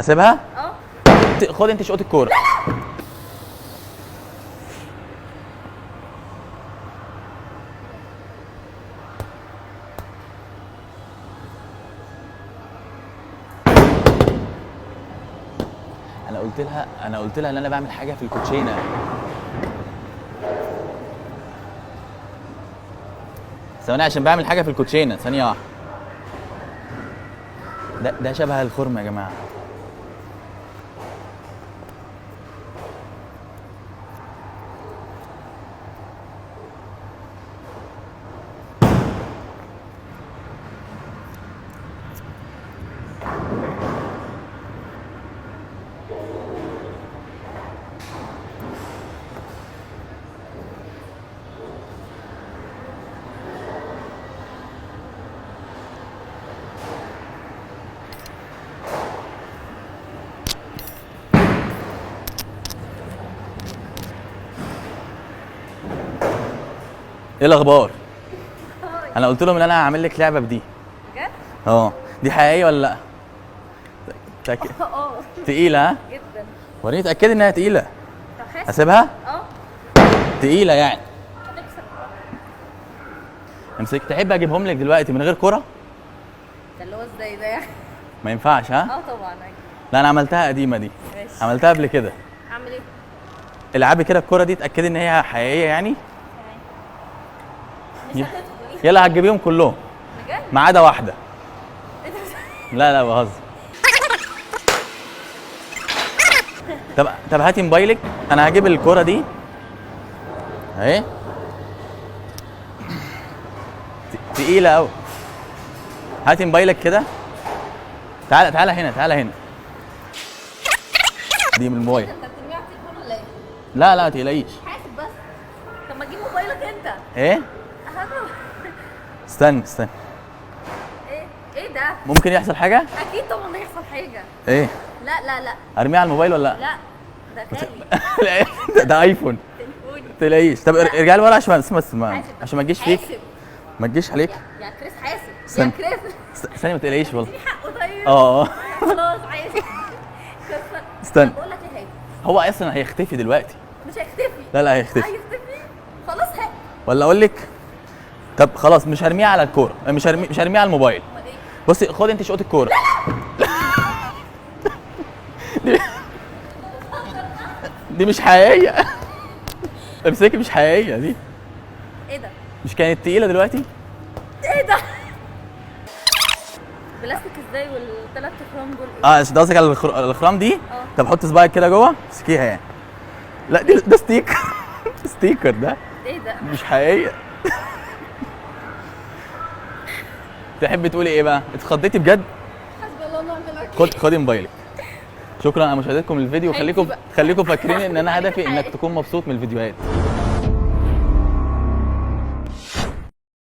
اسيبها؟ اه. خد انت شوط الكوره. انا قلت لها ان انا بعمل حاجه في الكوتشينه. ثواني عشان بعمل حاجه في الكوتشينه، ثانيه واحده. ده شبه الخرم يا جماعه. ايه الاخبار؟ انا قلت لهم ان انا هعمل لك لعبه بدي. بجد؟ اه. دي حقيقيه ولا لا؟ اه تقيله ها؟ جدا. وريني اتاكدي انها تقيله. طب حاسس؟ اسيبها؟ اه. تقيله يعني. هتكسر. امسك. تحب اجيبهم لك دلوقتي من غير كره؟ ده اللي هو ازاي ده يعني؟ ما ينفعش ها؟ اه طبعا اكيد. لا انا عملتها قديمه دي. ماشي. عملتها قبل كده. اعمل ايه؟ العبي كده الكره دي اتاكدي ان هي حقيقيه يعني. مش هتدخل. يلا هتجيبيهم كلهم بجد؟ ما عدا واحده. انت لا بهزر. طب هاتي موبايلك، انا هجيب الكره دي اهي. تقيله قوي. هاتي موبايلك كده. تعالى هنا. دي من الموبايل. انت بترميها على التليفون ولا ايه؟ لا ما تقلقيش. حاسب بس. طب ما تجيب موبايلك انت. ايه؟ اهم. استنى. ايه ده؟ ممكن يحصل حاجه؟ اكيد طبعا هيحصل حاجه. ايه؟ لا ارميها على الموبايل ولا لا؟ لا ده غالي. ده ايفون. تليفوني. ما تقلقيش. طب ارجعي لورا عشان عشان ما تجيش فيك. حاسب. ما تجيش عليك. يا كريس حاسب. استنى. يا كريس. ثانيه ما تقلقيش والله. اديني حقه طيب. اه خلاص عايز. استنى. بقول لك ايه هيك. هو اصلا هيختفي دلوقتي. مش هيختفي. لا هيختفي. هيختفي. خلاص هيك. ولا اقول لك؟ طب خلاص مش هرميها على الكوره، مش هرميها على الموبايل. امال ايه؟ بصي خد انت شوط الكوره. دي مش حقيقيه. امسكي، مش حقيقيه دي. ايه ده؟ مش كانت تقيله دلوقتي؟ ايه ده؟ بلاستيك ازاي والثلاث اخرام دول ايه؟ اه ده قصدك على الاخرام دي؟ طب حط صباعك كده جوه امسكيها يعني. لا ده ستيكر. ستيكر ده. ايه ده؟ مش حقيقيه. تحبي تقولي ايه بقى؟ اتخضيتي بجد؟ حسبي الله ونعم الوكيل. خدي موبايلك. شكرا على مشاهدتكم للفيديو. هاتي بقى. خليكم فاكرين ان انا هدفي انك تكون مبسوط من الفيديوهات.